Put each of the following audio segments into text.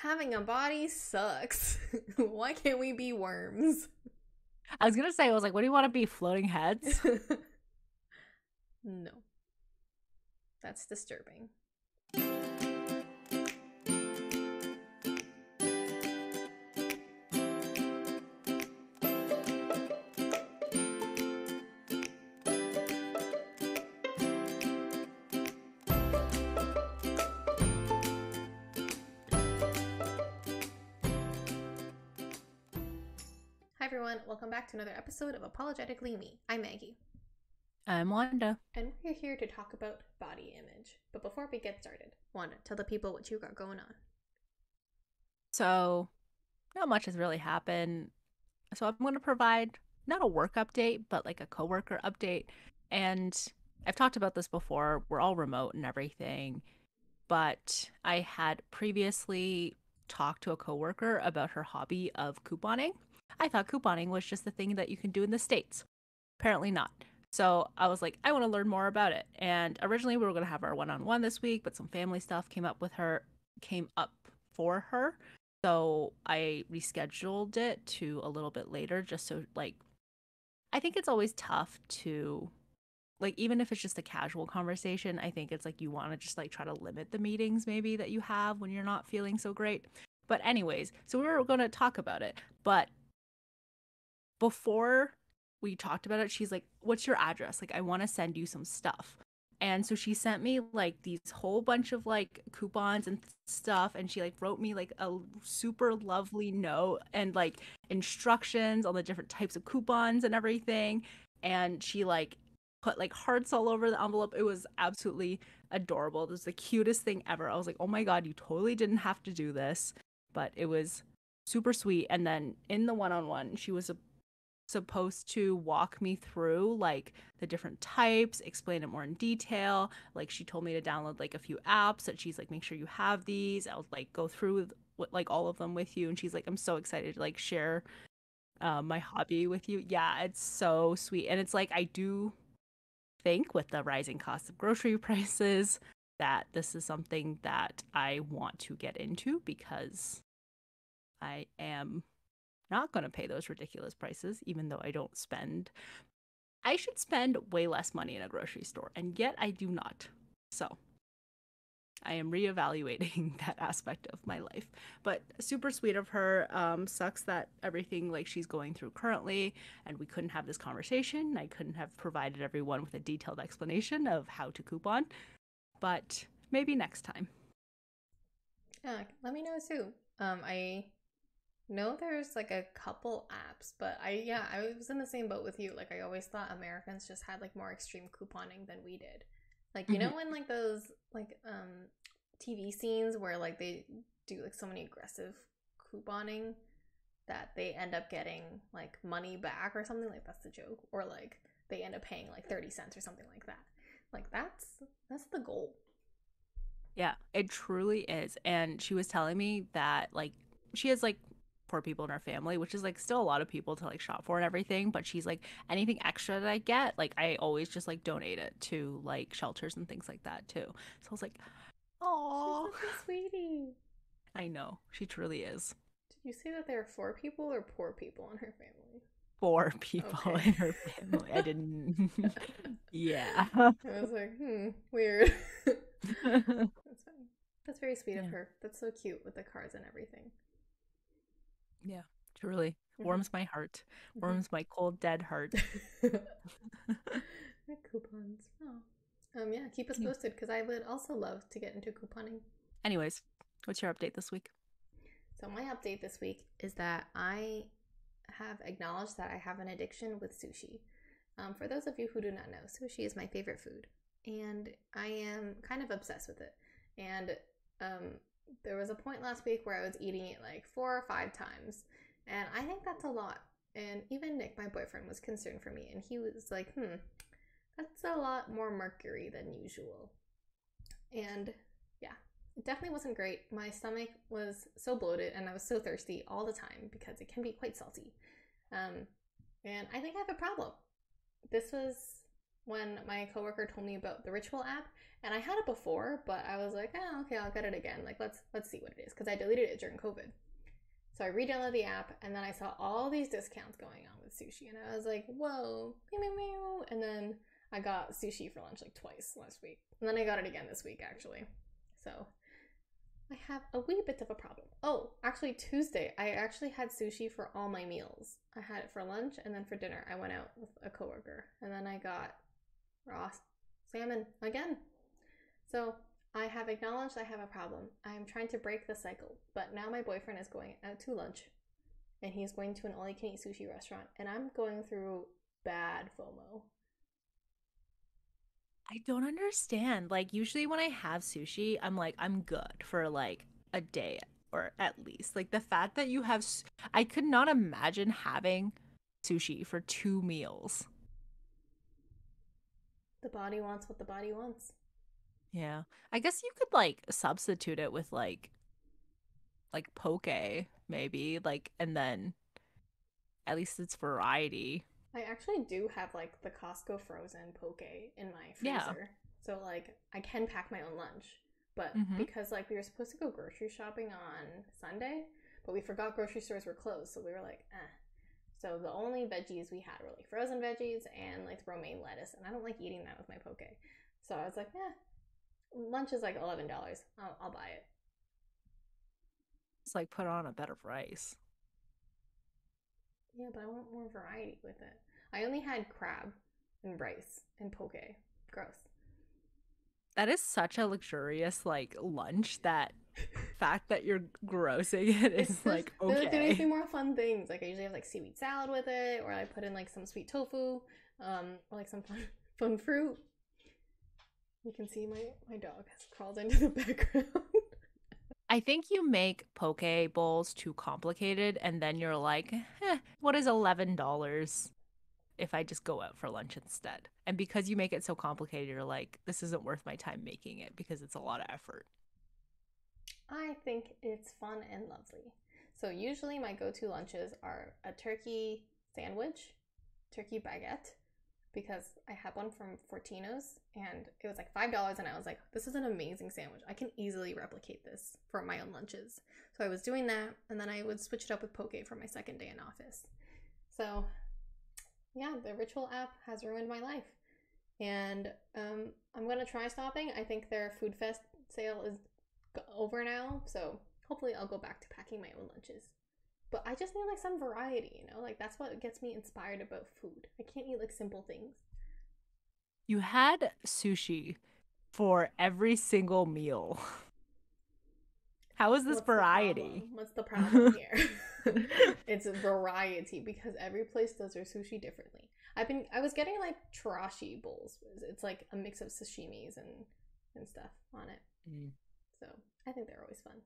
Having a body sucks. Why can't we be worms? I was gonna say, I was like, what do you want to be? Floating heads? No, that's disturbing. Hi everyone, welcome back to another episode of Apologetically Me. I'm Maggie, I'm Wanda. and we're here to talk about body image. But before we get started, Wanda, tell the people what you got going on. So, not much has really happened. So, I'm going to provide not a work update, but like a coworker update. And I've talked about this before. We're all remote and everything. But I had previously talked to a coworker about her hobby of couponing. I thought couponing was just the thing that you can do in the States. Apparently not. So I was like, I want to learn more about it. And originally we were going to have our one-on-one this week, but some family stuff came up for her. So I rescheduled it to a little bit later just so like I think it's always tough to like even if it's just a casual conversation, I think it's like you want to just like try to limit the meetings maybe that you have when you're not feeling so great. But anyways, so we were going to talk about it. But before we talked about it, she's like, "What's your address? Like, I want to send you some stuff." And so she sent me like these whole bunch of like coupons and stuff, and she like wrote me like a super lovely note and like instructions on the different types of coupons and everything. And she like put like hearts all over the envelope. It was absolutely adorable. It was the cutest thing ever. I was like, "Oh my God, you totally didn't have to do this," but it was super sweet. And then in the one-on-one, she was supposed to walk me through like the different types, explain it more in detail. Like she told me to download like a few apps that she's like, make sure you have these. I'll like go through like all of them with you. And she's like, I'm so excited to like share my hobby with you. Yeah, it's so sweet. And it's like, I do think with the rising cost of grocery prices that this is something that I want to get into because I am not going to pay those ridiculous prices, even though I don't spend. I should spend way less money in a grocery store, and yet I do not. So I am reevaluating that aspect of my life. But super sweet of her. Sucks that everything like she's going through currently, and we couldn't have this conversation. I couldn't have provided everyone with a detailed explanation of how to coupon, but maybe next time. Let me know too. I know there's like a couple apps, but I was in the same boat with you. Like I always thought Americans just had like more extreme couponing than we did. Like you Mm-hmm. know when like those like TV scenes where like they do like so many aggressive couponing that they end up getting like money back or something, like that's the joke, or like they end up paying like 30 cents or something like that. Like that's the goal. Yeah, it truly is. And she was telling me that like she has like poor people in her family, which is like still a lot of people to like shop for and everything, but she's like anything extra that I get, like I always just like donate it to like shelters and things like that too. So I was like, She's "Oh, such a sweetie. I know. She truly is." Did you say that there are four people or poor people in her family? Poor people Okay. in her family. I didn't. Yeah. I was like, weird. That's fine. That's very sweet of Yeah. her. That's so cute with the cards and everything. Yeah. Truly Mm-hmm. warms my heart. Mm-hmm. Warms my cold dead heart. Coupons. Oh. Yeah, keep us Yeah. posted because I would also love to get into couponing. Anyways, what's your update this week? So my update this week is that I have acknowledged that I have an addiction with sushi. For those of you who do not know, sushi is my favorite food, and I am kind of obsessed with it. And um, there was a point last week where I was eating it like 4 or 5 times, and I think that's a lot. And even Nick, my boyfriend, was concerned for me, and he was like, that's a lot more mercury than usual. And yeah, it definitely wasn't great. My stomach was so bloated, and I was so thirsty all the time because it can be quite salty. Um, and I think I have a problem. This was when my coworker told me about the Ritual app, and I had it before, but I was like, oh, okay, I'll get it again. Like, let's see what it is, because I deleted it during COVID. So I re-downloaded the app, and then I saw all these discounts going on with sushi, and I was like, whoa, meow, meow, meow. And then I got sushi for lunch like twice last week, and then I got it again this week actually. So I have a wee bit of a problem. Oh, actually Tuesday I actually had sushi for all my meals. I had it for lunch, and then for dinner I went out with a coworker, and then I got raw salmon again. So I have acknowledged I have a problem. I am trying to break the cycle, but now my boyfriend is going out to lunch, and he's going to an all-you-can-eat sushi restaurant, and I'm going through bad FOMO. I don't understand. Like usually when I have sushi, I'm like I'm good for like a day or at least. Like the fact that you have I could not imagine having sushi for 2 meals. The body wants what the body wants. Yeah. I guess you could like substitute it with like poke maybe like and then at least it's variety. I actually do have like the Costco frozen poke in my Yeah. freezer. So like I can pack my own lunch. But Mhm. because like we were supposed to go grocery shopping on Sunday, but we forgot grocery stores were closed, so we were like, eh. So the only veggies we had were like frozen veggies and like romaine lettuce, and I don't like eating that with my poke. So I was like, yeah, lunch is like $11. I'll buy it. It's like put on a bed of rice. Yeah, but I want more variety with it. I only had crab and rice and poke. Gross. That is such a luxurious like lunch that fact that you're grossing it It's is just like there needs to be okay. more fun things. Like I usually have like seaweed salad with it, or I put in like some sweet tofu, or like some fun fruit. You can see my dog has crawled into the background. I think you make poke bowls too complicated and then you're like, what is $11 if I just go out for lunch instead? And because you make it so complicated, you're like, this isn't worth my time making it because it's a lot of effort. I think it's fun and lovely. So usually my go-to lunches are a turkey sandwich, turkey baguette, because I had one from Fortino's and it was like $5, and I was like, this is an amazing sandwich. I can easily replicate this for my own lunches. So I was doing that, and then I would switch it up with poke for my second day in office. So yeah, the Ritual app has ruined my life. And I'm gonna try stopping. I think their food fest sale is over now, so hopefully I'll go back to packing my own lunches. But I just need like some variety, you know? Like that's what gets me inspired about food. I can't eat like simple things. You had sushi for every single meal. How is this What's the variety? problem? What's the problem here? It's variety because every place does their sushi differently. I was getting like chirashi bowls. It's like a mix of sashimis and stuff on it. Mm. So I think they're always fun.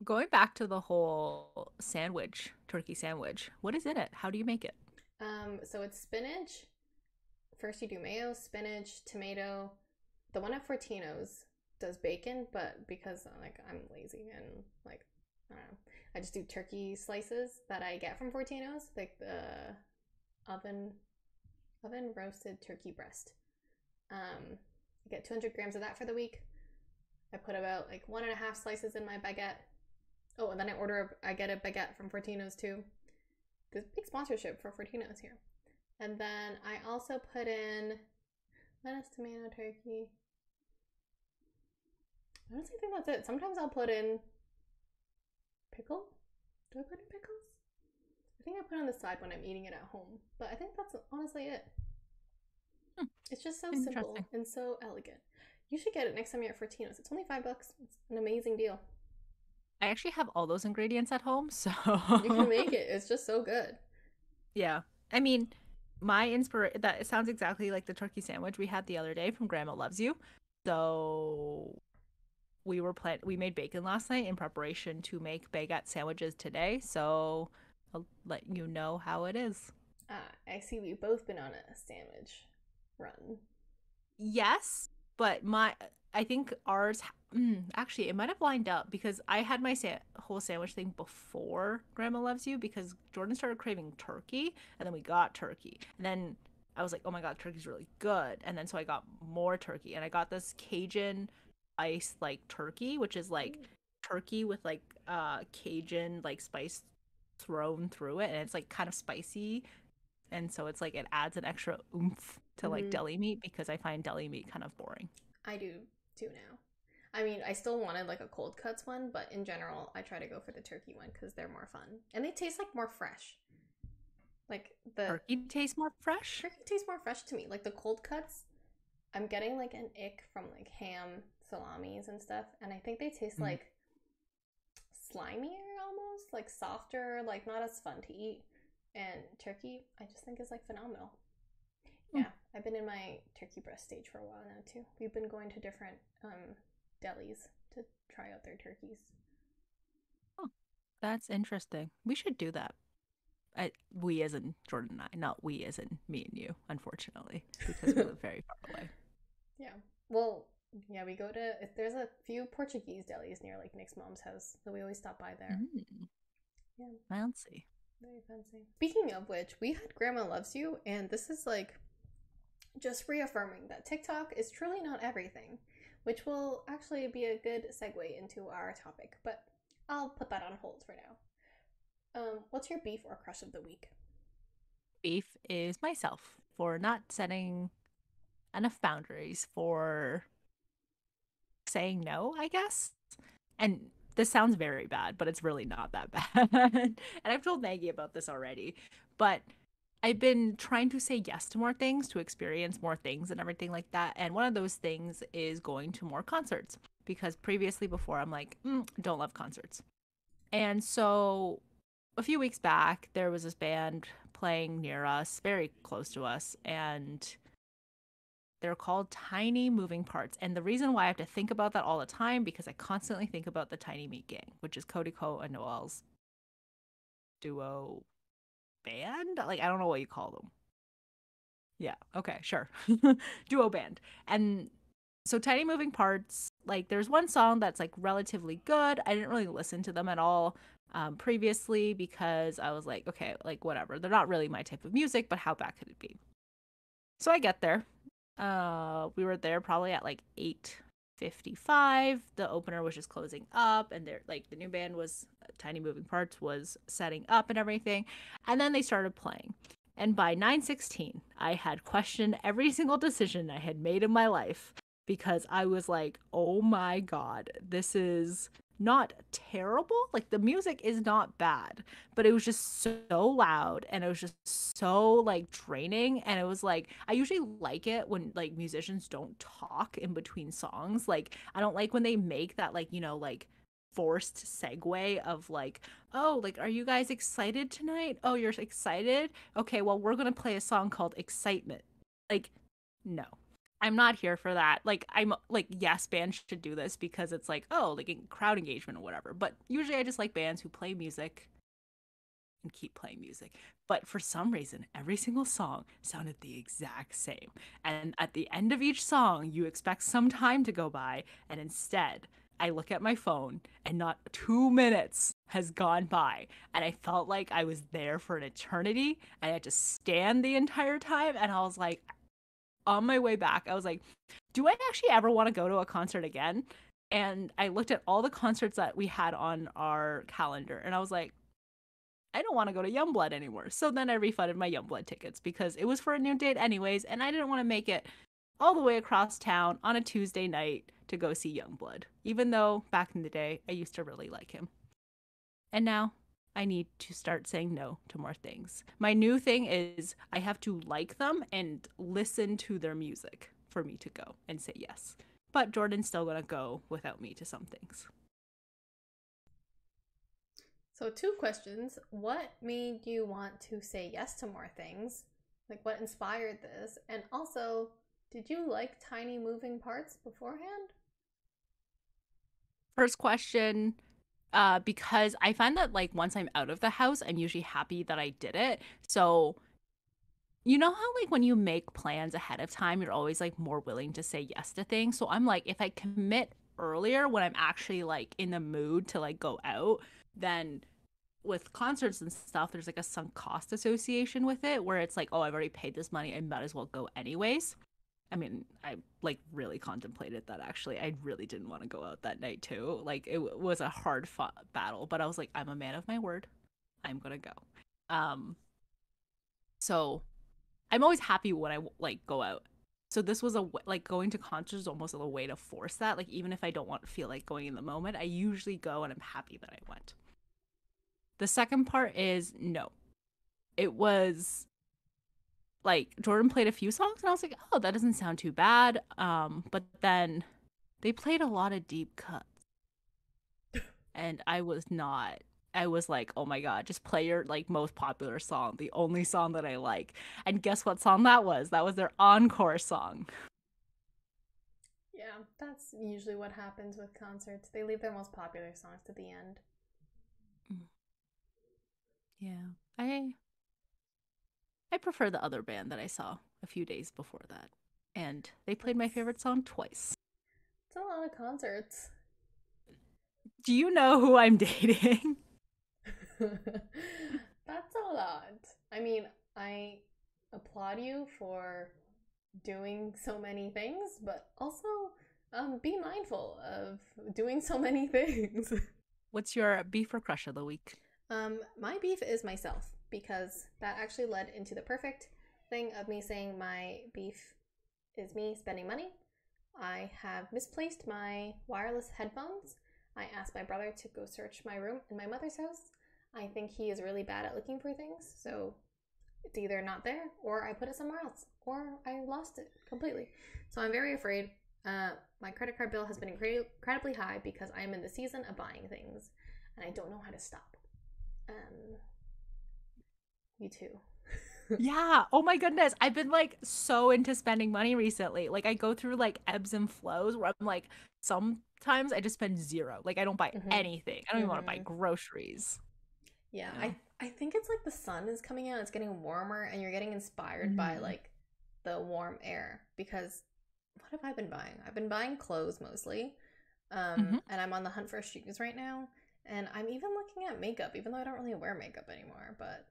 Going back to the whole sandwich, turkey sandwich, what is in it? How do you make it? So it's spinach. First you do mayo, spinach, tomato. The one at Fortino's does bacon, but because like I'm lazy and like I don't know, I just do turkey slices that I get from Fortino's, like the oven oven roasted turkey breast. I get 200 grams of that for the week. I put about like 1.5 slices in my baguette. Oh, and then I get a baguette from Fortino's too. This big sponsorship for Fortino's here. And then I also put in lettuce, tomato, turkey. I honestly think that's it. Sometimes I'll put in pickle. Do I put in pickles? I think I put it on the side when I'm eating it at home. But I think that's honestly it. Hmm, It's just so interesting. simple and so elegant. You should get it next time you're at Fortino's. It's only $5. It's an amazing deal. I actually have all those ingredients at home, so You can make it. It's just so good. yeah. I mean, my inspiration that it sounds exactly like the turkey sandwich we had the other day from Grandma Loves You. So we made bacon last night in preparation to make baguette sandwiches today. So I'll let you know how it is. I see we've both been on a sandwich run. Yes, but my I think ours actually it might have lined up because I had my whole sandwich thing before Grandma Loves You because Jordan started craving turkey and then we got turkey and then I was like, oh my God, turkey's really good. And then so I got more turkey and I got this Cajun ice like turkey, which is like Mm. turkey with like Cajun like spice thrown through it. And it's like kind of spicy. And so it's like it adds an extra oomph to like Mm-hmm. deli meat because I find deli meat kind of boring. I do too now. I mean, I still wanted like a cold cuts one, but in general, I try to go for the turkey one because they're more fun and they taste like more fresh. Like the Turkey tastes more fresh. turkey tastes more fresh to me. Like the cold cuts, I'm getting like an ick from like ham salamis and stuff, and I think they taste Mm. like slimier almost, like softer, like not as fun to eat. And turkey, I just think is like phenomenal. Mm. Yeah, I've been in my turkey breast stage for a while now too. We've been going to different delis to try out their turkeys. Oh, that's interesting. We should do that. We as in Jordan and I, not we as in me and you, unfortunately, because we live very far away. Yeah. Well, yeah, we go to there's a few Portuguese delis near like Nick's mom's house, so we always stop by there. Mm, Yeah, fancy. very fancy. Speaking of which, we had Grandma Loves You, and this is like just reaffirming that TikTok is truly not everything, which will actually be a good segue into our topic, but I'll put that on hold for now. What's your beef or crush of the week? Beef is myself for not setting enough boundaries for saying no, I guess. And this sounds very bad, but it's really not that bad. And I've told Maggie about this already. But I've been trying to say yes to more things, to experience more things and everything like that. And one of those things is going to more concerts because previously, before, I'm like, don't love concerts. And so a few weeks back, there was this band playing near us, very close to us, and they're called Tiny Moving Parts. And the reason why I have to think about that all the time because I constantly think about the Tiny Meat Gang, which is Cody Ko and Noel's duo band. Like I don't know what you call them. Yeah, okay, sure. Duo band. And so Tiny Moving Parts, like there's one song that's like relatively good. I didn't really listen to them at all previously because I was like, okay, like whatever. They're not really my type of music, but how bad could it be? So I get there. We were there probably at like 8:55. The opener was just closing up and they're like the new band was Tiny Moving Parts was setting up and everything. And then they started playing. And by 9:16, I had questioned every single decision I had made in my life because I was like, "Oh my god, this is not terrible. Like the music is not bad, but it was just so loud and it was just so like draining and it was like I usually like it when like musicians don't talk in between songs. Like I don't like when they make that like, like forced segue of like, "Oh, like are you guys excited tonight? Oh, you're excited? Okay, well, we're going to play a song called Excitement." Like no. I'm not here for that. Like I'm like yes, bands should do this because it's like oh like crowd engagement or whatever. But usually I just like bands who play music and keep playing music. But for some reason, every single song sounded the exact same. And at the end of each song, you expect some time to go by, and instead, I look at my phone and not 2 minutes has gone by. And I felt like I was there for an eternity. I had to stand the entire time. And I was like, on my way back, I was like, do I actually ever want to go to a concert again? And I looked at all the concerts that we had on our calendar and I was like, I don't want to go to Youngblood anymore. So then I refunded my Youngblood tickets because it was for a new date anyways, and I didn't want to make it all the way across town on a Tuesday night to go see Youngblood, even though back in the day I used to really like him. And now I need to start saying no to more things. My new thing is I have to like them and listen to their music for me to go and say yes. But Jordan's still gonna go without me to some things. So, two questions. What made you want to say yes to more things? Like, what inspired this? And also, did you like tiny moving parts beforehand? First question, because I find that like once I'm out of the house, I'm usually happy that I did it. So you know how like when you make plans ahead of time, you're always like more willing to say yes to things. So I'm like, if I commit earlier when I'm actually like in the mood to like go out, then with concerts and stuff, there's like a sunk cost association with it where it's like, oh, I've already paid this money, I might as well go anyways. I mean, I like really contemplated that actually. I really didn't want to go out that night too. Like was a hard fought battle, but I was like, I'm a man of my word. I'm gonna go. Um, so I'm always happy when I like go out. So this was like going to concerts is almost a way to force that. Like even if I don't want to feel like going in the moment, I usually go and I'm happy that I went. The second part is no. It was like Jordan played a few songs and I was like, "Oh, that doesn't sound too bad." But then they played a lot of deep cuts. And I was like, "Oh my god, just play your like most popular song, the only song that I like." And guess what song that was? That was their encore song. Yeah, that's usually what happens with concerts. They leave their most popular songs to the end. Yeah. I prefer the other band that I saw a few days before that. And they played my That's favorite song twice. it's a lot of concerts. Do you know who I'm dating? That's a lot. I mean, I applaud you for doing so many things, but also be mindful of doing so many things. What's your beef or crush of the week? My beef is myself because that actually led into the perfect thing of me saying my beef is me spending money. I have misplaced my wireless headphones. I asked my brother to go search my room in my mother's house. I think he is really bad at looking for things, so it's either not there or I put it somewhere else or I lost it completely. So I'm very afraid. My credit card bill has been incredibly high because I am in the season of buying things and I don't know how to stop. You too. Yeah. Oh my goodness. I've been like so into spending money recently. Like I go through like ebbs and flows where I'm like, sometimes I just spend zero. Like I don't buy Mm-hmm. anything. I don't even want to buy Mm-hmm. groceries. Yeah, You I know? I think it's like the sun is coming out. It's getting warmer, and you're getting inspired by Mm-hmm. like the warm air. Because what have I been buying? I've been buying clothes mostly, Mm-hmm. and I'm on the hunt for shoes right now. And I'm even looking at makeup, even though I don't really wear makeup anymore. But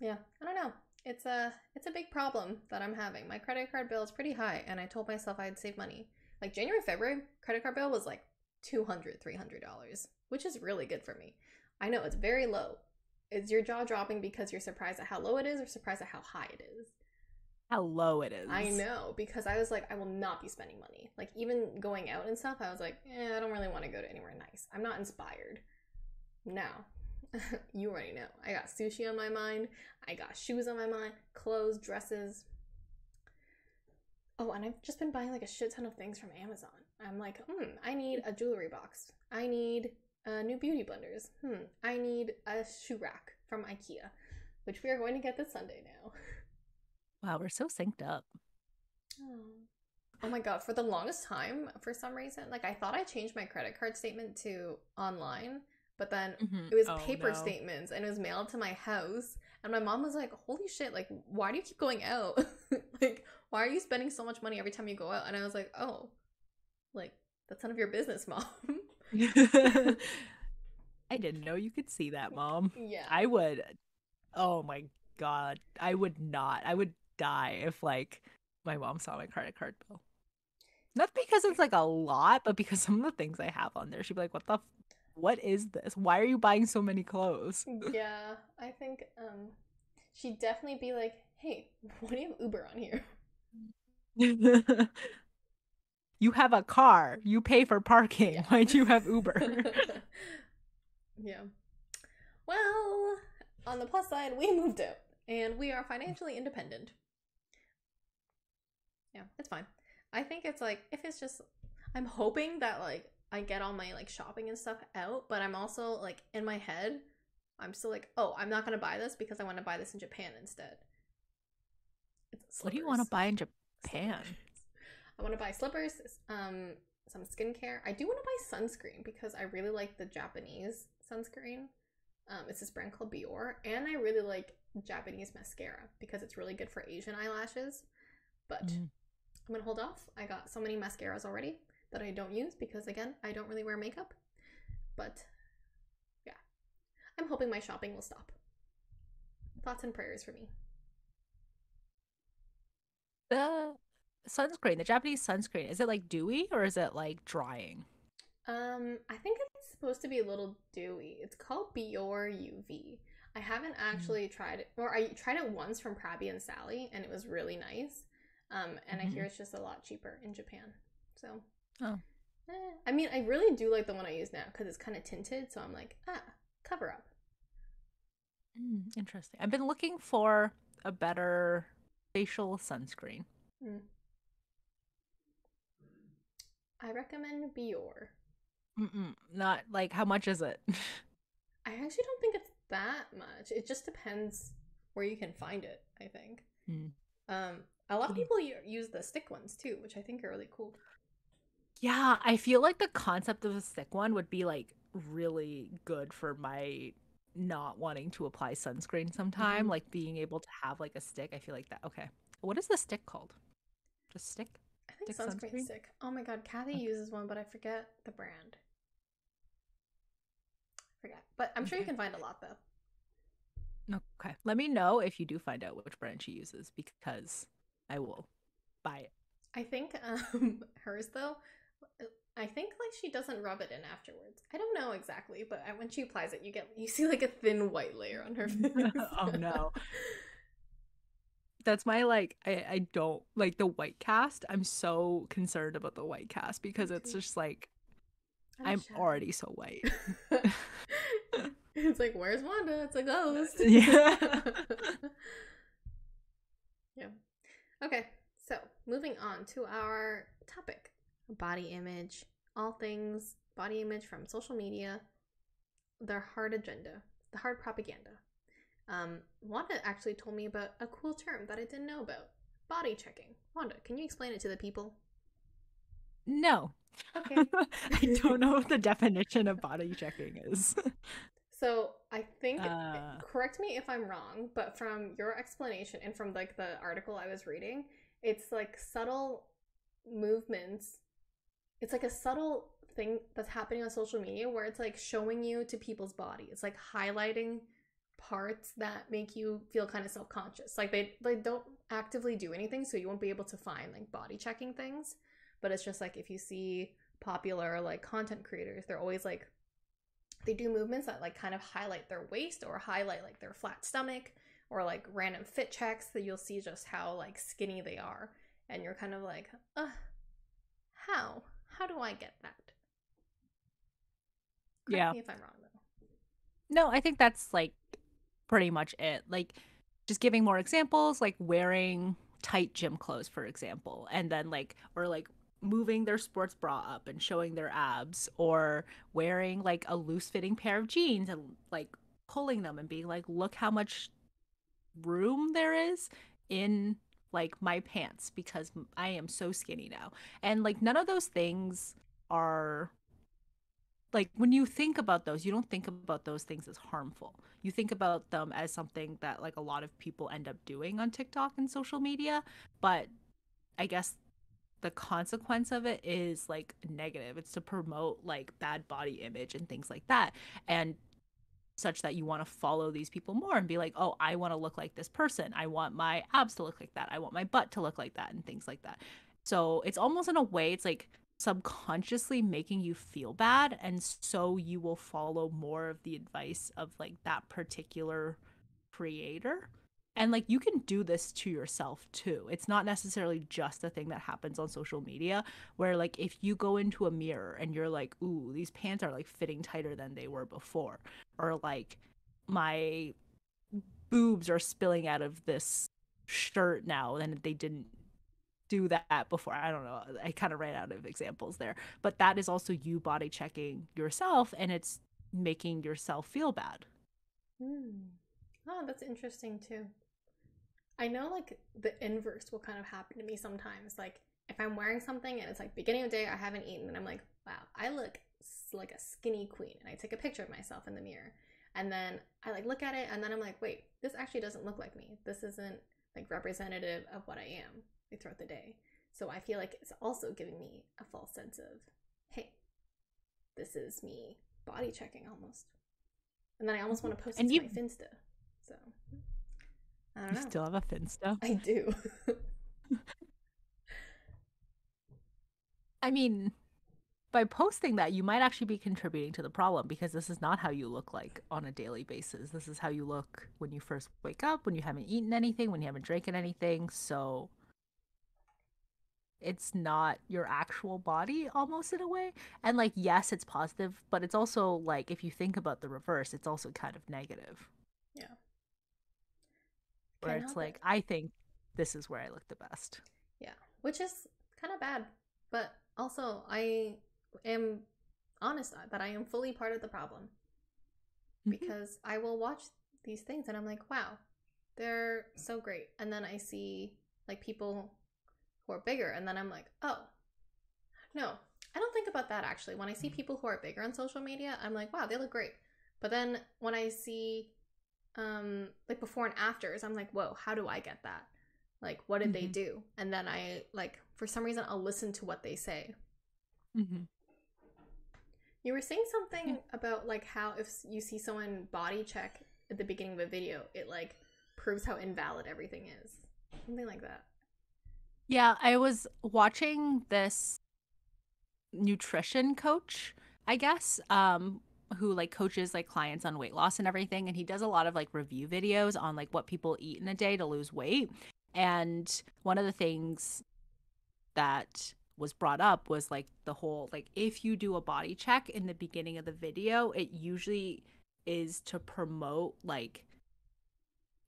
yeah, I don't know. It's a big problem that I'm having. My credit card bill is pretty high, and I told myself I'd save money. Like January, February, credit card bill was like $200, $300, which is really good for me. I know it's very low. Is your jaw dropping because you're surprised at how low it is or surprised at how high it is? How low it I is. know, because I was like, I will not be spending money. Like, even going out and stuff, I was like, I don't really want to go to anywhere nice. I'm not inspired. Now, you already know. I got sushi on my mind. I got shoes on my mind, clothes, dresses. Oh, and I've just been buying like a shit ton of things from Amazon. I'm like, I need a jewelry box. I need new beauty blenders. I need a shoe rack from IKEA, which we are going to get this Sunday now. Wow, we're so synced up. Oh. Oh my god, for the longest time, for some reason, like I thought I changed my credit card statement to online, but then Mm-hmm. it was Oh paper no. statements and it was mailed to my house. And my mom was like, "Holy shit, like why do you keep going out? Like why are you spending so much money every time you go out?" And I was like, "Oh, like that's none of your business, mom." I didn't know you could see that, Mom. Yeah. I would. Oh my God. I would not. I would die if like my mom saw my credit card bill. Not because it's like a lot, but because some of the things I have on there, she'd be like, what is this? Why are you buying so many clothes?" Yeah, I think she'd definitely be like, "Hey, why do you have Uber on here?" You have a car. You pay for parking. Yeah. Why do you have Uber? Yeah. Well, on the plus side, we moved out and we are financially independent. Yeah, it's fine. I think it's like if it's just I'm hoping that like I get all my like shopping and stuff out, but I'm also like in my head, I'm still like, "Oh, I'm not going to buy this because I want to buy this in Japan instead." It's What do you want to slippers. buy in Slippers. Japan? I want to buy slippers, some skincare. I do want to buy sunscreen because I really like the Japanese sunscreen. It's this brand called Bior, and I really like Japanese mascara because it's really good for Asian eyelashes. But Mm. I'm gonna hold off. I got so many mascaras already that I don't use because again, I don't really wear makeup. But yeah, I'm hoping my shopping will stop. Thoughts and prayers for me. The sunscreen, the Japanese sunscreen, is it like dewy or is it like drying? I think it's supposed to be a little dewy. It's called Bior UV. I haven't Mm. actually tried it, or I tried it once from Krabby and Sally, and it was really nice. And I hear Mhm. it's just a lot cheaper in Japan. So, Oh, I mean, I really do like the one I use now because it's kind of tinted. So I'm like, cover up. interesting. I've been looking for a better facial sunscreen. Mm. I recommend Bior. Not like how much is it? I actually don't think it's that much. It just depends where you can find it, I think. Mm. Um, a lot of people use the stick ones too, which I think are really cool. Yeah, I feel like the concept of a stick one would be like really good for my not wanting to apply sunscreen sometime. Mm-hmm. Like being able to have like a stick. I feel like that. Okay. What is the stick called? Just stick? I think Stick sunscreen sunscreen? stick. Oh my god, Kathy Okay. uses one, but I forget the brand. I forget. But I'm sure you Okay. can find a lot though. Okay. Let me know if you do find out which brand she uses because I will buy it. I think hers though, I think like she doesn't rub it in afterwards. I don't know exactly, but when she applies it, you see like a thin white layer on her face. Oh no. That's my like I don't like the white cast. I'm so concerned about the white cast Me because it's too. just like I'm a I'm shadow. already so white. It's like, where's Wanda? It's a ghost. Yeah. Yeah. Okay, so moving on to our topic, body image, all things body image from social media, their hard agenda, the hard propaganda. Wanda actually told me about a cool term that I didn't know about, body checking. Wanda, can you explain it to the people? No. Okay. I don't know what the definition of body checking is. So I think, Uh correct me if I'm wrong, but from your explanation and from like the article I was reading, it's like subtle movements. It's like a subtle thing that's happening on social media where it's like showing you to people's body. It's like highlighting parts that make you feel kind of self-conscious. Like they don't actively do anything, so you won't be able to find like body checking things. But it's just like if you see popular like content creators, they're always like they do movements that like kind of highlight their waist or highlight like their flat stomach or like random fit checks that you'll see just how like skinny they are, and you're kind of like, how? How do I get that? Correct yeah. me if I'm wrong though. No, I think that's like pretty much it. Like just giving more examples, like wearing tight gym clothes, for example, and then like or like moving their sports bra up and showing their abs, or wearing like a loose fitting pair of jeans and like pulling them and being like, look how much room there is in like my pants because I am so skinny now. And like none of those things are like when you think about those, you don't think about those things as harmful. You think about them as something that like a lot of people end up doing on TikTok and social media, but I guess the consequence of it is like negative. It's to promote like bad body image and things like that. And such that you want to follow these people more and be like, oh, I want to look like this person. I want my abs to look like that. I want my butt to look like that and things like that. So it's almost in a way, it's like subconsciously making you feel bad. And so you will follow more of the advice of like that particular creator. And like you can do this to yourself too. It's not necessarily just a thing that happens on social media where like if you go into a mirror and you're like, "Ooh, these pants are like fitting tighter than they were before." Or like my boobs are spilling out of this shirt now and they didn't do that before. I don't know. I kind of ran out of examples there. But that is also you body checking yourself and it's making yourself feel bad. Hmm. Oh, that's interesting too. I know like the inverse will kind of happen to me sometimes. Like if I'm wearing something and it's like beginning of the day, I haven't eaten, and I'm like, wow, I look like a skinny queen. And I take a picture of myself in the mirror. And then I like look at it and then I'm like, wait, this actually doesn't look like me. This isn't like representative of what I am like, throughout the day. So I feel like it's also giving me a false sense of, hey, this is me body checking almost. And then I almost want to post it And to my Finsta. So I don't you know. still have a Finsta? I do. I mean, by posting that, you might actually be contributing to the problem because this is not how you look like on a daily basis. This is how you look when you first wake up, when you haven't eaten anything, when you haven't drinking anything. So it's not your actual body almost in a way. And like, yes, it's positive, but it's also like, if you think about the reverse, it's also kind of negative. Yeah. Where Can't it's help it. like, I think this is where I look the best. Yeah. Which is kind of bad. But also, I am honest that I am fully part of the problem Mm-hmm. because I will watch these things and I'm like, wow, they're so great. And then I see like people who are bigger, and then I'm like, oh, no, I don't think about that actually. When I see people who are bigger on social media, I'm like, wow, they look great. But then when I see like before and afters, I'm like, whoa, how do I get that? Like, what did they Mm-hmm. do? And then I like for some reason I'll listen to what they say. Mm-hmm. You were saying Yeah. something about like how if you see someone body check at the beginning of a video, it like proves how invalid everything is. Something like that. Yeah, I was watching this nutrition coach, I guess, who like coaches like clients on weight loss and everything, and he does a lot of like review videos on like what people eat in a day to lose weight. And one of the things that was brought up was like the whole like if you do a body check in the beginning of the video, it usually is to promote like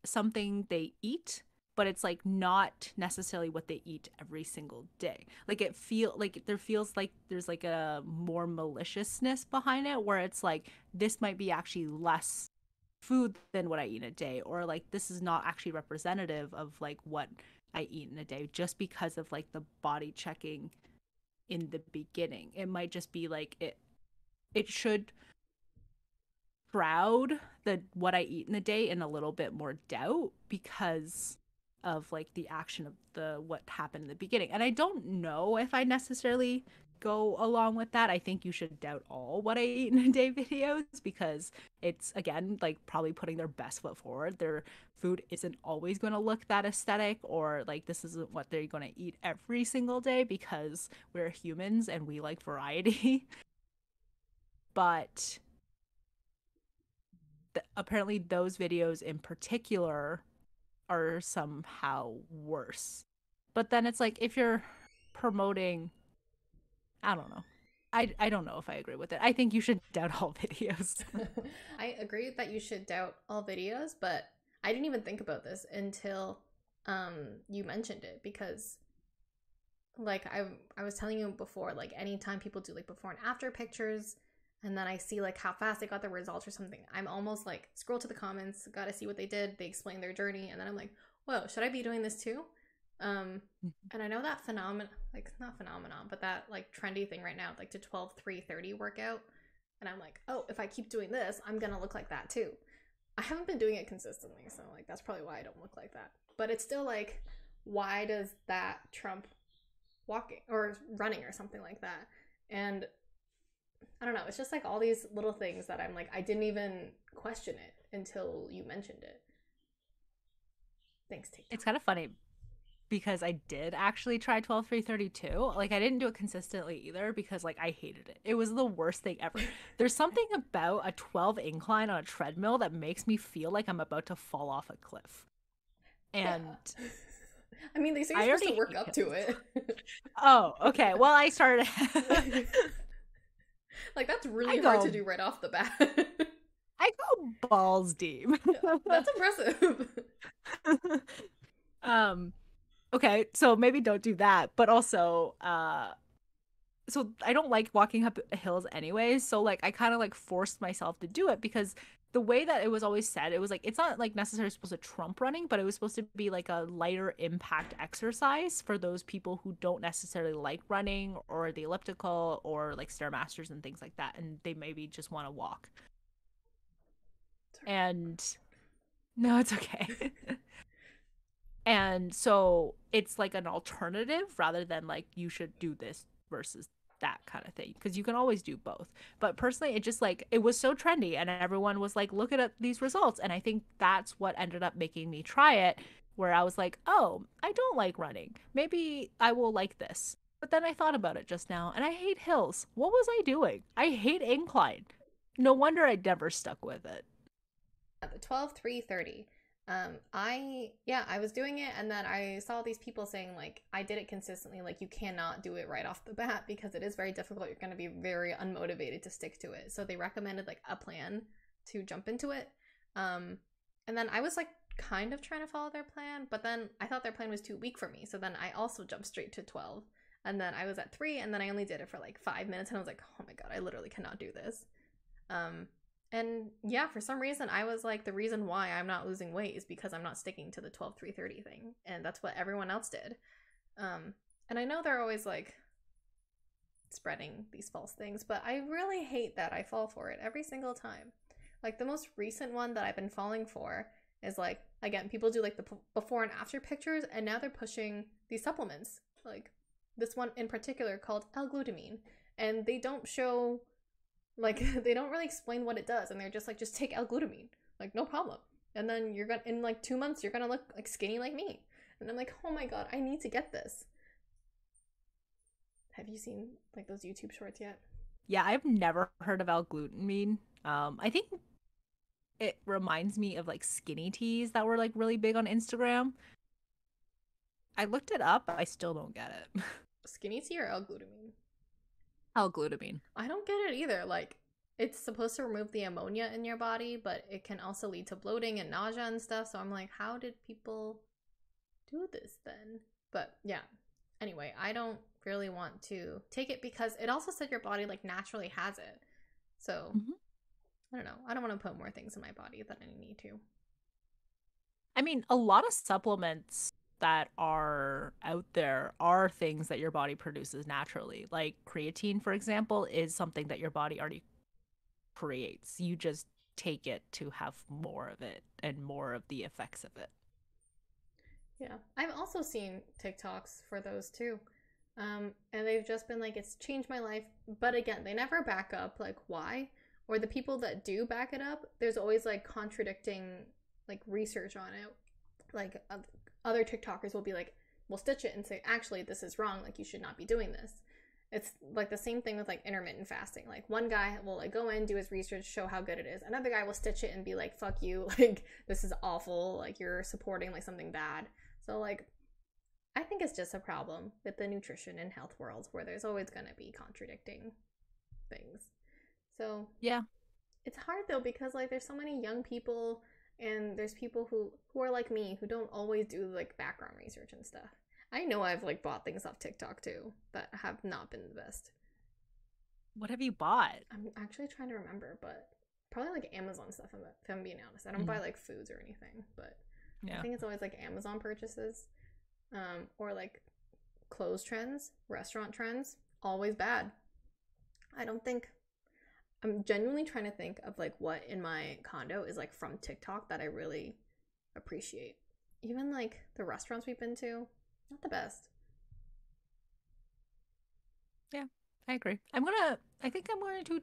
something they eat, but it's like not necessarily what they eat every single day. Like it feel like there feels like there's like a more maliciousness behind it where it's like this might be actually less food than what I eat in a day, or like this is not actually representative of like what I eat in a day just because of like the body checking in the beginning. It might just be like it should shroud the what I eat in a day in a little bit more doubt because of like the action of the what happened in the beginning. And I don't know if I necessarily go along with that. I think you should doubt all what I eat in a day videos because it's again like probably putting their best foot forward. Their food isn't always going to look that aesthetic or like this isn't what they're going to eat every single day because we're humans and we like variety. But apparently those videos in particular are somehow worse. But then it's like if you're promoting, I don't know. I don't know if I agree with it. I think you should doubt all videos. I agree that you should doubt all videos, but I didn't even think about this until you mentioned it because like I was telling you before, like anytime people do like before and after pictures and then I see like how fast they got the results or something, I'm almost like scroll to the comments, gotta see what they did, they explain their journey, and then I'm like, whoa, should I be doing this too? And I know that phenomenon, like not phenomenon, but that like trendy thing right now, like to 12-3-30 workout. And I'm like, oh, if I keep doing this, I'm gonna look like that too. I haven't been doing it consistently, so like that's probably why I don't look like that. But it's still like, why does that trump walking or running or something like that? And I don't know, it's just like all these little things that I'm like, I didn't even question it until you mentioned it. Thanks, TikTok. It's kind of funny because I did actually try 12-3-32. Like I didn't do it consistently either because like I hated it. It was the worst thing ever. There's something about a 12 incline on a treadmill that makes me feel like I'm about to fall off a cliff. Yeah. And I mean, they say you're I supposed to already work hate up to hills. it. Oh, okay. Well, I started Like, that's I really hard to go do right off the bat. I go balls deep. That's impressive. um okay, so maybe don't do that, but also so I don't like walking up hills anyways, so like I kind of like forced myself to do it because the way that it was always said, it was like it's not like necessarily supposed to trump running, but it was supposed to be like a lighter impact exercise for those people who don't necessarily like running or the elliptical or like stairmasters and things like that, and they maybe just want to walk. And no, it's okay. And so it's like an alternative rather than like you should do this versus that kind of thing, because you can always do both. But personally, it just like it was so trendy and everyone was like, look at these results. And I think that's what ended up making me try it, where I was like, oh, I don't like running. Maybe I will like this. But then I thought about it just now and I hate hills. What was I doing? I hate incline. No wonder I never stuck with it. At the 12, 3, 30. I was doing it, and then I saw these people saying like I did it consistently, like you cannot do it right off the bat because it is very difficult. You're going to be very unmotivated to stick to it. So they recommended like a plan to jump into it. And then I was like kind of trying to follow their plan, but then I thought their plan was too weak for me. So then I also jumped straight to 12. And then I was at 3, and then I only did it for like 5 minutes, and I was like, oh my god, I literally cannot do this. And yeah, for some reason, I was like, the reason why I'm not losing weight is because I'm not sticking to the 12 3 30 thing. And that's what everyone else did. And I know they're always like spreading these false things, but I really hate that I fall for it every single time. Like the most recent one that I've been falling for is like, again, people do like the before and after pictures, and now they're pushing these supplements. Like this one in particular called L-glutamine. And they don't show, like, they don't really explain what it does. And they're just like, just take L-glutamine. Like, no problem. And then you're gonna, in like 2 months, you're gonna look like skinny like me. And I'm like, oh my god, I need to get this. Have you seen like those YouTube shorts yet? Yeah, I've never heard of L-glutamine. I think it reminds me of like skinny teas that were like really big on Instagram. I looked it up, I still don't get it. Skinny tea or L-glutamine? L-glutamine. I don't get it either. Like, it's supposed to remove the ammonia in your body, but it can also lead to bloating and nausea and stuff. So I'm like, how did people do this then? But yeah. Anyway, I don't really want to take it because it also said your body like naturally has it. So I don't know. I don't want to put more things in my body than I need to. I mean, a lot of supplements that are out there are things that your body produces naturally. Like creatine, for example, is something that your body already creates. You just take it to have more of it and more of the effects of it. Yeah. I've also seen TikToks for those too. And they've just been like, it's changed my life. But again, they never back up like why. Or the people that do back it up, there's always like contradicting like research on it. Like other TikTokers will be like, we'll stitch it and say, actually, this is wrong. Like, you should not be doing this. It's like the same thing with like intermittent fasting. Like one guy will like go in, do his research, show how good it is. Another guy will stitch it and be like, fuck you. Like, this is awful. Like, you're supporting like something bad. So like, I think it's just a problem with the nutrition and health worlds where there's always going to be contradicting things. So yeah, it's hard though because like there's so many young people and there's people who are like me who don't always do like background research and stuff. I know I've like bought things off TikTok too that have not been the best. what have you bought? I'm actually trying to remember, but probably like Amazon stuff if I'm being honest. I don't buy like foods or anything, but yeah. I think it's always like Amazon purchases. Or like clothes trends, restaurant trends, always bad. I'm genuinely trying to think of like what in my condo is like from TikTok that I really appreciate. Even like the restaurants we've been to, not the best. Yeah, I agree. I think I'm going to,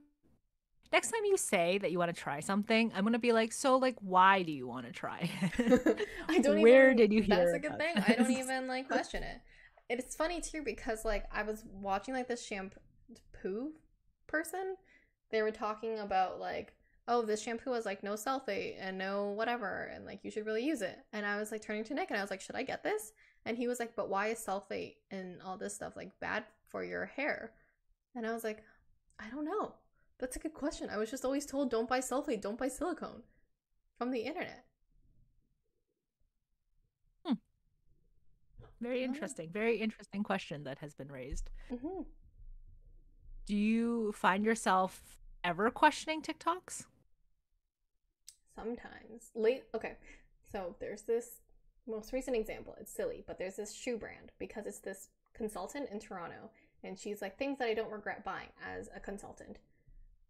next time you say that you want to try something, I'm going to be like, so like, why do you want to try it? I don't Where even, did you hear that's a good thing. I don't even like question it. It's funny too because like I was watching like this shampoo person. They were talking about like, oh, this shampoo has like no sulfate and no whatever, and like you should really use it. And I was like turning to Nick and I was like, should I get this? And he was like, but why is sulfate and all this stuff like bad for your hair? And I was like, I don't know. That's a good question. I was just always told don't buy sulfate, don't buy silicone from the internet. Very interesting. Very interesting question that has been raised. Do you find yourself ever questioning TikToks? Sometimes. Okay. So there's this most recent example. It's silly, but there's this shoe brand because it's this consultant in Toronto, and she's like, things that I don't regret buying as a consultant,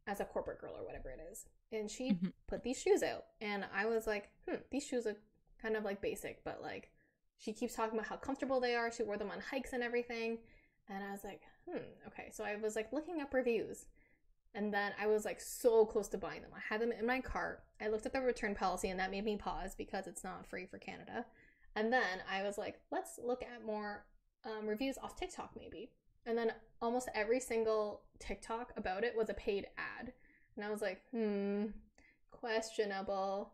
as a corporate girl or whatever it is. And she put these shoes out, and I was like, these shoes are kind of like basic, but like she keeps talking about how comfortable they are. She wore them on hikes and everything. And I was like, okay. So I was like looking up reviews. And then I was like so close to buying them. I had them in my cart. I looked at the return policy and that made me pause because it's not free for Canada. And then I was like, let's look at more reviews off TikTok maybe. And then almost every single TikTok about it was a paid ad. And I was like, questionable.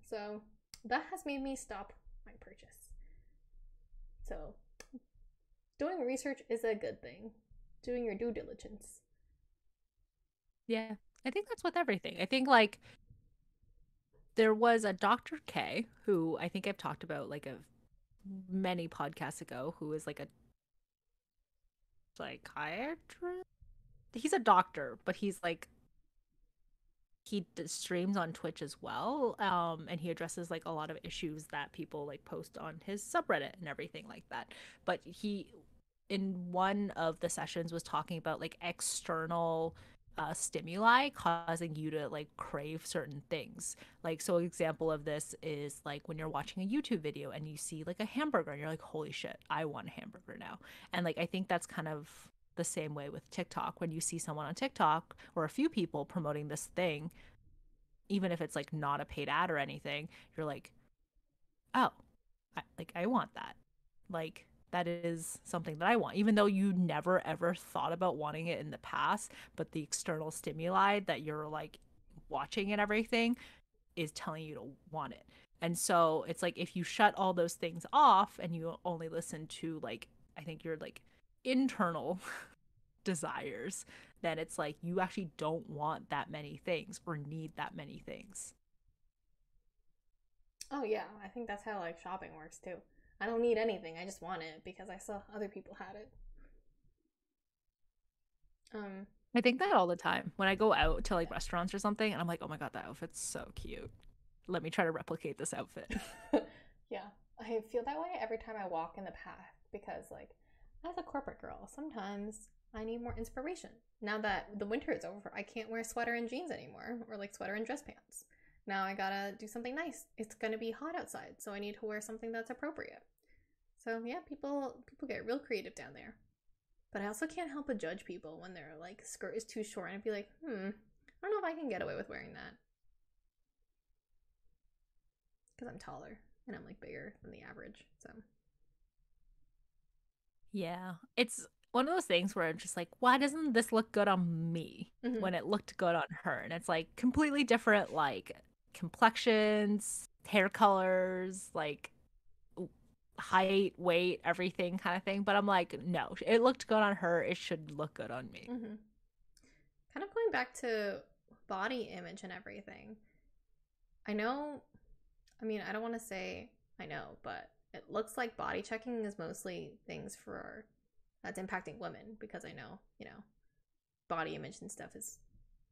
So that has made me stop my purchase. So doing research is a good thing. Doing your due diligence. Yeah. I think that's with everything. I think like there was a Dr. K who I think I've talked about like a many podcasts ago who is like a psychiatrist. He's a doctor, but he's like he streams on Twitch as well. And he addresses like a lot of issues that people like post on his subreddit and everything like that. But he in one of the sessions was talking about like external stimuli causing you to like crave certain things. Like, so an example of this is like when you're watching a YouTube video and you see like a hamburger and you're like, holy shit, I want a hamburger now. And like I think that's kind of the same way with TikTok. When you see someone on TikTok or a few people promoting this thing, even if it's like not a paid ad or anything, you're like, oh, I want that. Like that is something that I want, even though you never ever thought about wanting it in the past. But the external stimuli that you're like watching and everything is telling you to want it. And so it's like if you shut all those things off and you only listen to like, I think your like internal desires, then it's like you actually don't want that many things or need that many things. Oh yeah, I think that's how like shopping works too. I don't need anything. I just want it because I saw other people had it. Um, I think that all the time when I go out to like restaurants or something and I'm like, oh my God, that outfit's so cute. Let me try to replicate this outfit. yeah, I feel that way every time I walk in the path because like as a corporate girl, sometimes I need more inspiration. Now that the winter is over, I can't wear sweater and jeans anymore or like sweater and dress pants. Now I gotta do something nice. It's gonna be hot outside, so I need to wear something that's appropriate. So yeah, people get real creative down there. But I also can't help but judge people when their like skirt is too short and I'd be like, I don't know if I can get away with wearing that. Because I'm taller and I'm like bigger than the average. So Yeah. It's one of those things where I'm just like, why doesn't this look good on me mm-hmm. when it looked good on her? And it's like completely different, like complexions, hair colors, like height, weight, everything kind of thing. But I'm like, no, it looked good on her. It should look good on me. Mm-hmm. Kind of going back to body image and everything. I know, I mean, I don't want to say I know, but it looks like body checking is mostly things for that's impacting women because I know, body image and stuff is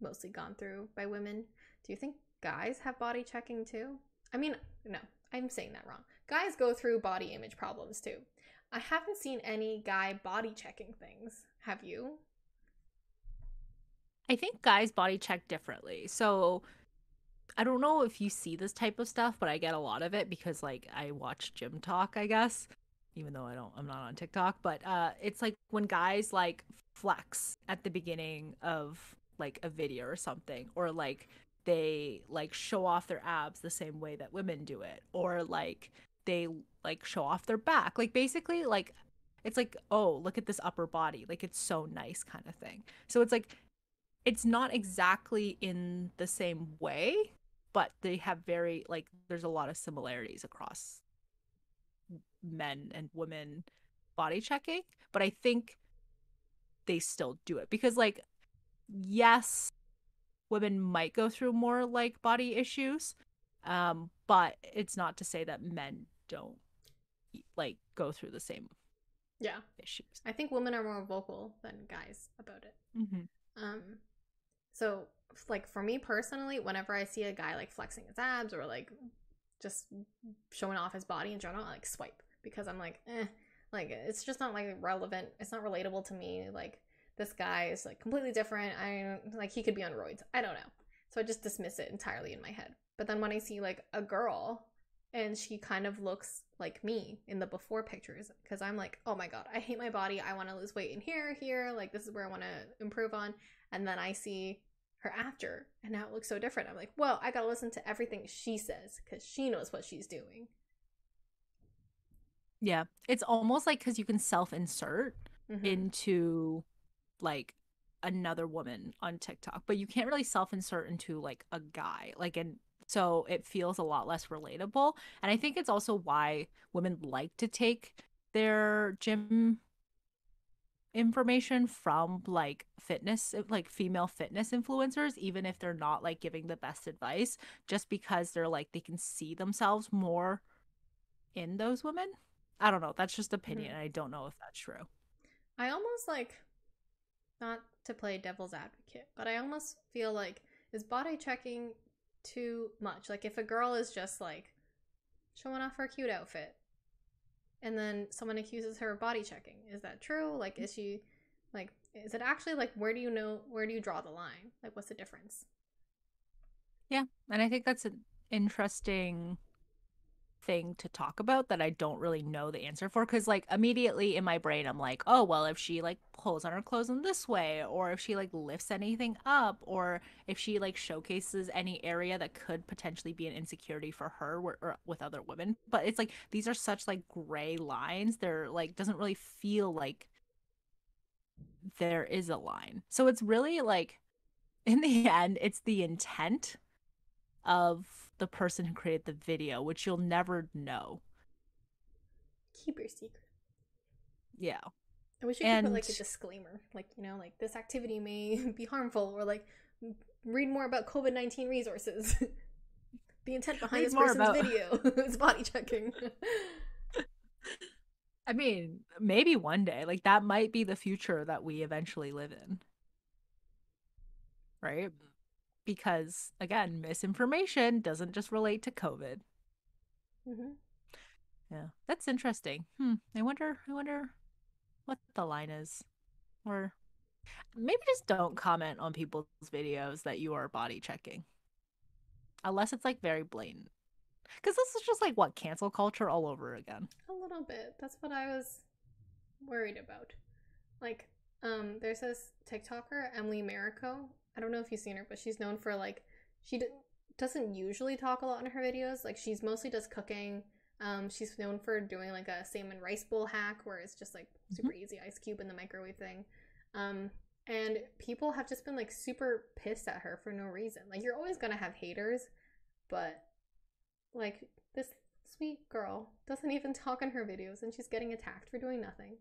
mostly gone through by women. Do you think guys have body checking too? I mean, no, I'm saying that wrong. Guys go through body image problems too. I haven't seen any guy body checking things. Have you? I think guys body check differently. So I don't know if you see this type of stuff, but I get a lot of it because like I watch gym talk, I guess, even though I'm not on TikTok, but it's like when guys like flex at the beginning of like a video or something, or like they like show off their abs the same way that women do it, or like they like show off their back. Like basically like it's like, oh, look at this upper body. Like it's so nice kind of thing. So it's like it's not exactly in the same way, but they have very like there's a lot of similarities across men and women body checking, but I think they still do it because like yes, women might go through more like body issues, but it's not to say that men don't like go through the same Yeah. issues. I think women are more vocal than guys about it. Mm-hmm. Um, so like for me personally, whenever I see a guy like flexing his abs or like just showing off his body in general, I like swipe because I'm like it's just not like relevant. It's not relatable to me. Like this guy is like completely different. I like he could be on roids. I don't know. So I just dismiss it entirely in my head. But then when I see like a girl and she kind of looks like me in the before pictures because I'm like, oh my god, I hate my body. I want to lose weight in here. Like, this is where I want to improve on. And then I see her after, and now it looks so different. I'm like, well, I gotta listen to everything she says because she knows what she's doing. Yeah. It's almost like because you can self insert Mm-hmm. into like another woman on TikTok, but you can't really self insert into like a guy. Like, and so it feels a lot less relatable. And I think it's also why women like to take their gym information from like fitness, like female fitness influencers, even if they're not like giving the best advice, just because they're like they can see themselves more in those women. I don't know. That's just Mm-hmm. opinion. I don't know if that's true. I almost like, not to play devil's advocate, but I almost feel like, is body checking too much? Like, if a girl is just like showing off her cute outfit and then someone accuses her of body checking, is that true? Like, is she, like, is it actually like, where do you know, where do you draw the line? Like, what's the difference? Yeah. And I think that's an interesting thing to talk about that I don't really know the answer for. Cause like immediately in my brain, I'm like, oh, well, if she like pulls on her clothes in this way, or if she like lifts anything up, or if she like showcases any area that could potentially be an insecurity for her or with other women. But it's like these are such like gray lines. They're like, doesn't really feel like there is a line. So it's really like, in the end, it's the intent of the person who created the video, which you'll never know. Keep your secret. Yeah. I wish you could put And like a disclaimer, like, you know, like, this activity may be harmful, or like, read more about COVID-19 resources. The intent behind read this more person's about, video is body checking. I mean, maybe one day, like that might be the future that we eventually live in, right? Because again, misinformation doesn't just relate to COVID. Mm-hmm. Yeah. That's interesting. I wonder what the line is. Or maybe just don't comment on people's videos that you are body checking. Unless it's like very blatant. Because this is just like what cancel culture all over again. A little bit. That's what I was worried about. Like, there's this TikToker, Emily Marico. I don't know if you've seen her, but she's known for like, she doesn't usually talk a lot in her videos. Like, she's mostly does cooking. She's known for doing like a salmon rice bowl hack where it's just like Mm-hmm. super easy, ice cube in the microwave thing. Um, and people have just been like super pissed at her for no reason. Like, you're always gonna have haters, but like, this sweet girl doesn't even talk in her videos and she's getting attacked for doing nothing.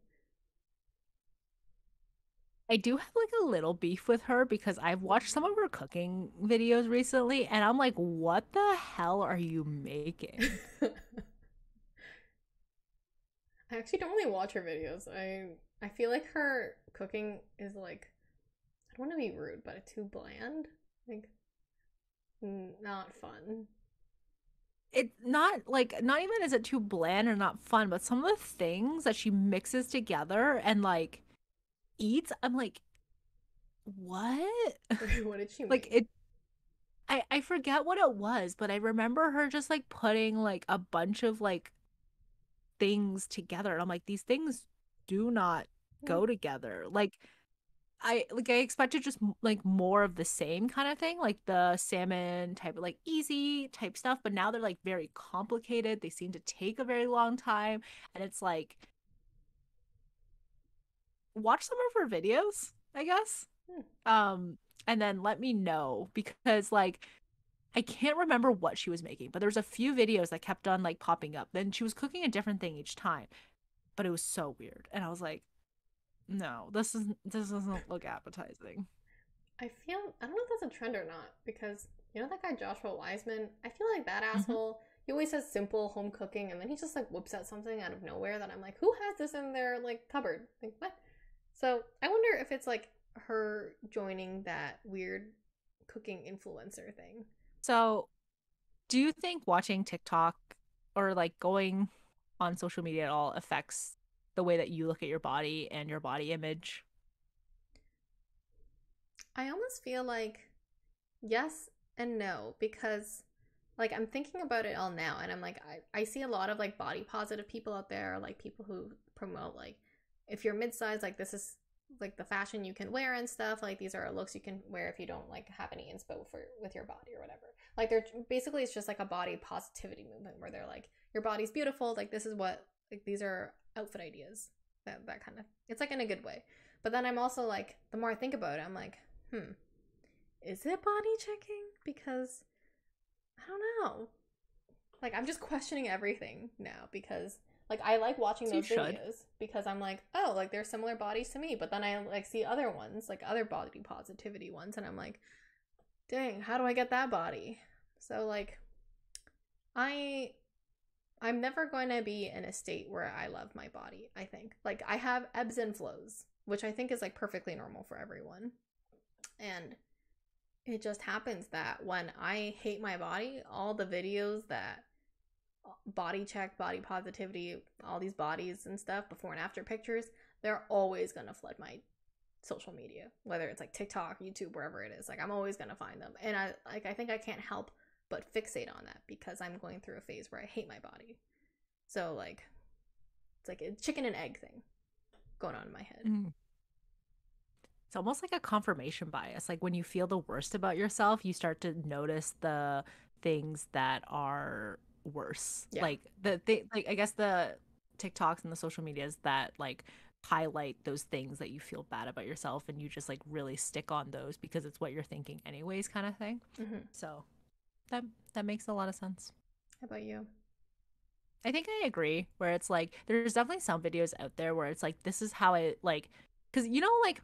I do have like a little beef with her because I've watched some of her cooking videos recently and I'm like, what the hell are you making? I actually don't really watch her videos. I feel like her cooking is like, I don't want to be rude, but too bland. Like, not fun. It's not like, not even is it too bland or not fun, but some of the things that she mixes together and like eats, I'm like, what? What did she Like make? it I forget what it was, but I remember her just like putting like a bunch of like things together. And I'm like, these things do not Mm, go together. Like I expected just like more of the same kind of thing, like the salmon type of like easy type stuff, but now they're like very complicated. They seem to take a very long time, and it's like watch some of her videos, I guess. mm. Um and then let me know because like I can't remember what she was making, but there was a few videos that kept on like popping up. Then she was cooking a different thing each time, but it was so weird. And I was like, no, this doesn't look appetizing. I don't know if that's a trend or not, because you know that guy Joshua Wiseman? I feel like that Hmm. asshole, he always has simple home cooking and then he just like whips out something out of nowhere that I'm like, who has this in their like cupboard? Like, what? So I wonder if it's like her joining that weird cooking influencer thing. So, do you think watching TikTok or like going on social media at all affects the way that you look at your body and your body image? I almost feel like yes and no, because like I'm thinking about it all now, and I'm like, I see a lot of like body positive people out there, like people who promote like if you're mid-size, like this is like the fashion you can wear and stuff. Like these are looks you can wear if you don't like have any inspo for with your body or whatever. Like they're basically it's just like a body positivity movement where they're like your body's beautiful. Like this is what like these are outfit ideas. That kind of it's like in a good way. But then I'm also like the more I think about it, I'm like, is it body checking? Because I don't know. Like I'm just questioning everything now because like I like watching So you those should. videos because I'm like, oh, like they're similar bodies to me, but then I like see other ones, like other body positivity ones and I'm like, dang, how do I get that body? So like I I'm never going to be in a state where I love my body, I think. Like I have ebbs and flows, which I think is like perfectly normal for everyone. And it just happens that when I hate my body, all the videos that body check, body positivity, all these bodies and stuff, before and after pictures, they're always gonna flood my social media, whether it's like TikTok, YouTube, wherever it is. Like I'm always gonna find them, and I think I can't help but fixate on that because I'm going through a phase where I hate my body. So like it's like a chicken and egg thing going on in my head. Mm. It's almost like a confirmation bias. Like when you feel the worst about yourself, you start to notice the things that are worse. Yeah. Like like I guess the TikToks and the social medias that like highlight those things that you feel bad about yourself and you just like really stick on those because it's what you're thinking anyways kind of thing. Mm-hmm. So that that makes a lot of sense. How about you? I think I agree where it's like there's definitely some videos out there where it's like this is how I like cuz you know like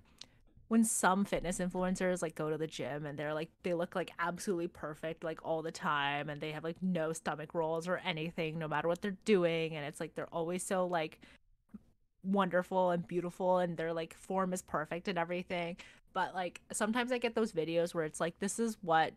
when some fitness influencers like go to the gym and they're like they look like absolutely perfect like all the time and they have like no stomach rolls or anything no matter what they're doing and it's like they're always so like wonderful and beautiful and their like form is perfect and everything. But like sometimes I get those videos where it's like this is what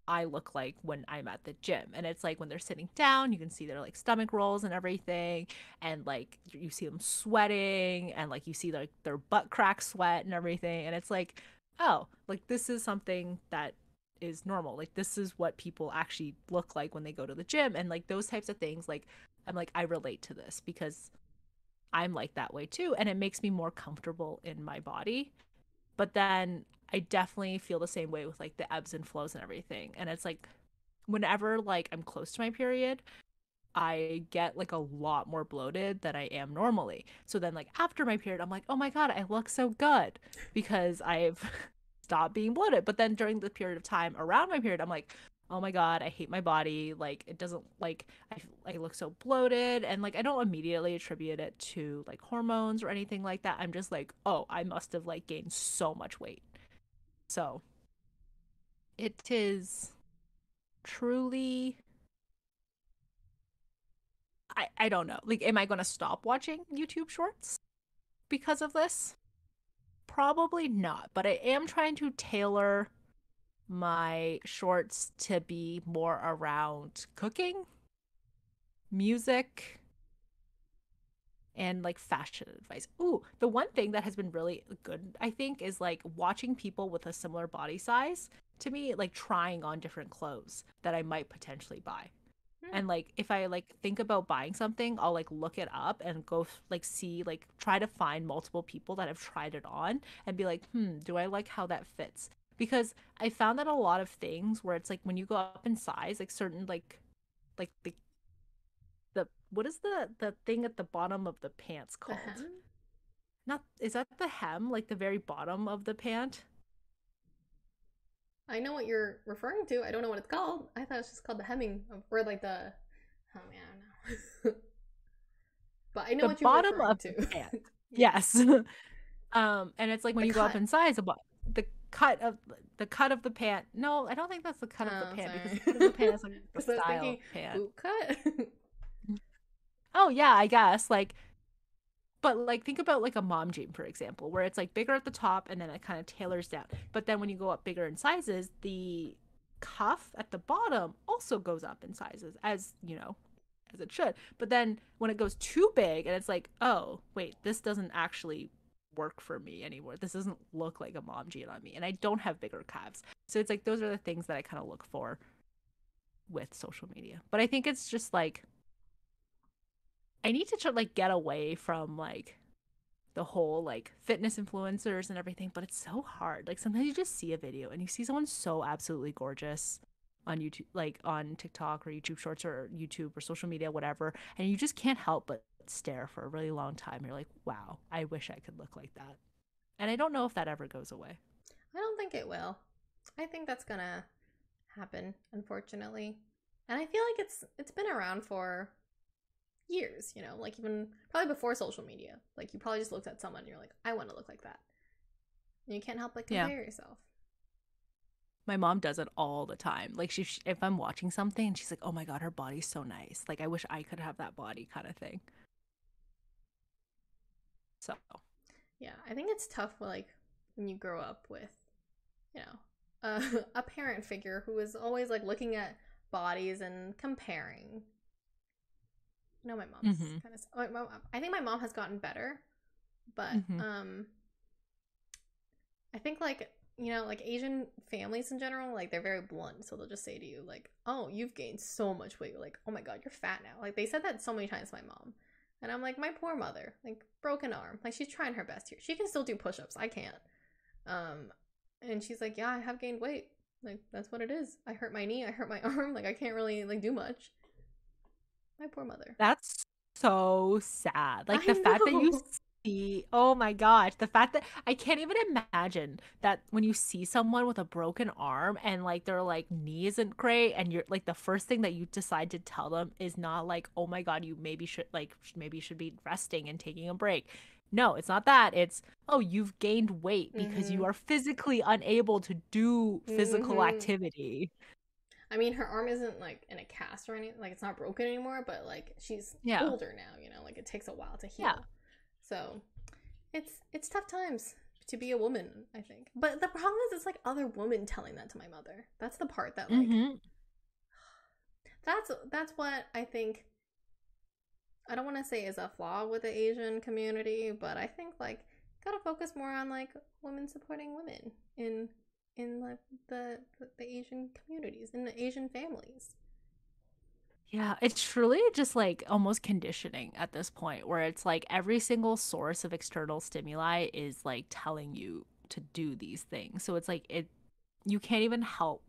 I look like when I'm at the gym. And it's like when they're sitting down, you can see their like stomach rolls and everything. And like you see them sweating and like you see like their butt crack sweat and everything. And it's like, oh, like this is something that is normal. Like this is what people actually look like when they go to the gym. And like those types of things, like I'm like, I relate to this because I'm like that way too. And it makes me more comfortable in my body. But then I definitely feel the same way with like the ebbs and flows and everything. And it's like whenever like I'm close to my period, I get like a lot more bloated than I am normally. So then like after my period, I'm like, "Oh my God, I look so good because I've stopped being bloated." But then during the period of time around my period, I'm like, "Oh my God, I hate my body. Like it doesn't like I look so bloated." And like I don't immediately attribute it to like hormones or anything like that. I'm just like, "Oh, I must have like gained so much weight." So, it is truly I don't know. Like, am I going to stop watching YouTube shorts because of this? Probably not, but I am trying to tailor my shorts to be more around cooking, music, and like fashion advice. Ooh, the one thing that has been really good, I think, is like watching people with a similar body size to me, like trying on different clothes that I might potentially buy. Hmm. And like if I like think about buying something, I'll like look it up and go like see like try to find multiple people that have tried it on and be like, do I like how that fits? Because I found that a lot of things where it's like when you go up in size, like certain like the what is the thing at the bottom of the pants The called? hem? Not is that the hem, like the very bottom of the pant? I know what you're referring to. I don't know what it's called. I thought it's just called the hemming, or like the. Oh man, I don't know. But I know The what you're bottom referring of the to. pant. Yes, Yes. And it's like when the you go up cut. in size, the cut of the cut of the pant. No, I don't think that's the cut of the Oh, pant because the sorry. cut of the pant is like the Because I was style thinking of pant. boot cut. Oh yeah, I guess like, but like think about like a mom jean for example, where it's like bigger at the top and then it kind of tailors down. But then when you go up bigger in sizes, the cuff at the bottom also goes up in sizes, as you know, as it should. But then when it goes too big and it's like, oh, wait, this doesn't actually work for me anymore. This doesn't look like a mom jean on me. And I don't have bigger calves. So it's like those are the things that I kind of look for with social media. But I think it's just like I need to try like get away from like the whole like fitness influencers and everything, but it's so hard. Like sometimes you just see a video and you see someone so absolutely gorgeous on YouTube, like on TikTok or YouTube Shorts or YouTube or social media, whatever, and you just can't help but stare for a really long time. You're like, wow, I wish I could look like that. And I don't know if that ever goes away. I don't think it will. I think that's gonna happen, unfortunately. And I feel like it's been around for years, you know, like even probably before social media. Like you probably just looked at someone and you're like, I want to look like that. And you can't help but Yeah. compare yourself. My mom does it all the time. Like if I'm watching something and she's like, "Oh my god, her body's so nice. Like I wish I could have that body," kind of thing. So, Yeah, I think it's tough like when you grow up with, you know, a parent figure who is always like looking at bodies and comparing. No, my mom's mhm. kind of. I think my mom has gotten better, but Mhm. I think like you know like Asian families in general like they're very blunt, so they'll just say to you like, "Oh, you've gained so much weight." Like, "Oh my god, you're fat now." Like they said that so many times to my mom, and I'm like, my poor mother, like broken arm, like she's trying her best here. She can still do push-ups. I can't. Um, and she's like, "Yeah, I have gained weight. Like that's what it is. I hurt my knee. I hurt my arm. Like I can't really like do much." My poor mother. That's so sad. Like I the fact that you know. see, oh my gosh, the fact that I can't even imagine that when you see someone with a broken arm and like their like knee isn't great and you're like the first thing that you decide to tell them is not like, "Oh my god, you maybe should like maybe you should be resting and taking a break." No, it's not that. It's, "Oh, you've gained weight because Mm-hmm. you are physically unable to do physical Mm-hmm. activity." I mean, her arm isn't like in a cast or anything, like it's not broken anymore, but like she's Yeah. older now, you know, like it takes a while to Yeah. heal. So it's tough times to be a woman, I think. But the problem is it's like other women telling that to my mother. That's the part that like Mhm. that's what I think I don't want to say is a flaw with the Asian community, but I think like gotta focus more on like women supporting women in like the Asian communities, in the Asian families. Yeah, it's truly just like almost conditioning at this point where it's like every single source of external stimuli is like telling you to do these things. So it's like you can't even help.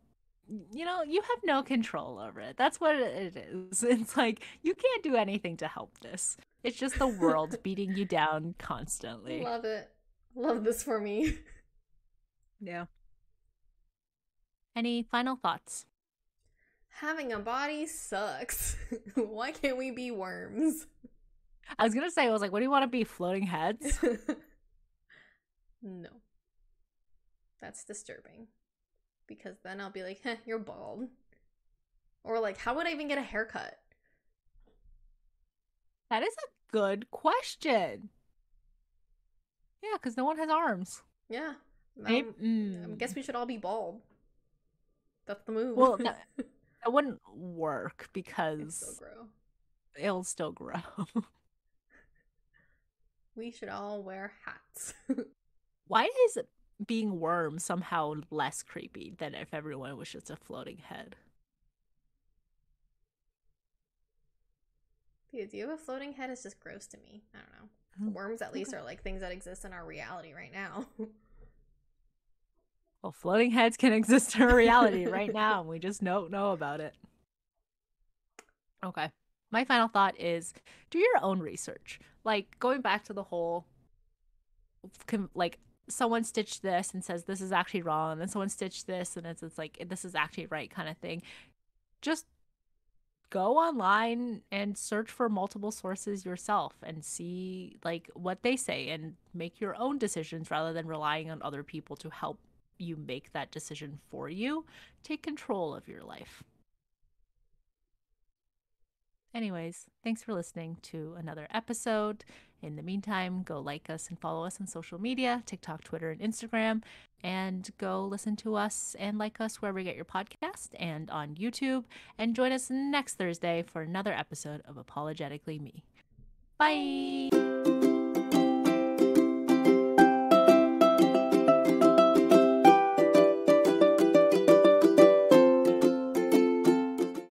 You know, you have no control over it. That's what it is. It's like you can't do anything to help this. It's just the world beating you down constantly. Love it. Love this for me. Yeah. Any final thoughts? Having a body sucks. Why can't we be worms? I was gonna say, I was like, what do you want to be? Floating heads? No, that's disturbing. Because then I'll be like, heh, you're bald. Or like, how would I even get a haircut? That is a good question. Yeah, because no one has arms. Yeah. Maybe, I guess we should all be bald. That's the move. well, that wouldn't work It's so because gross. it'll still grow. We should all wear hats. Why is being worm somehow less creepy than if everyone was just a floating head? Dude, do you have a floating head? It's just gross to me. I don't know. Worms, at least, Okay. are like things that exist in our reality right now. Well, floating heads can exist in our reality right now, and we just don't know about it. Okay. My final thought is do your own research. Like going back to the whole like someone stitched this and says this is actually wrong, and then someone stitched this and it's like this is actually right kind of thing. Just go online and search for multiple sources yourself and see like what they say and make your own decisions rather than relying on other people to help you make that decision for you. Take control of your life. Anyways, thanks for listening to another episode. In the meantime, go like us and follow us on social media, TikTok, Twitter, and Instagram. And go listen to us and like us wherever you get your podcast and on YouTube. And join us next Thursday for another episode of Apologetically Me. Bye. Bye.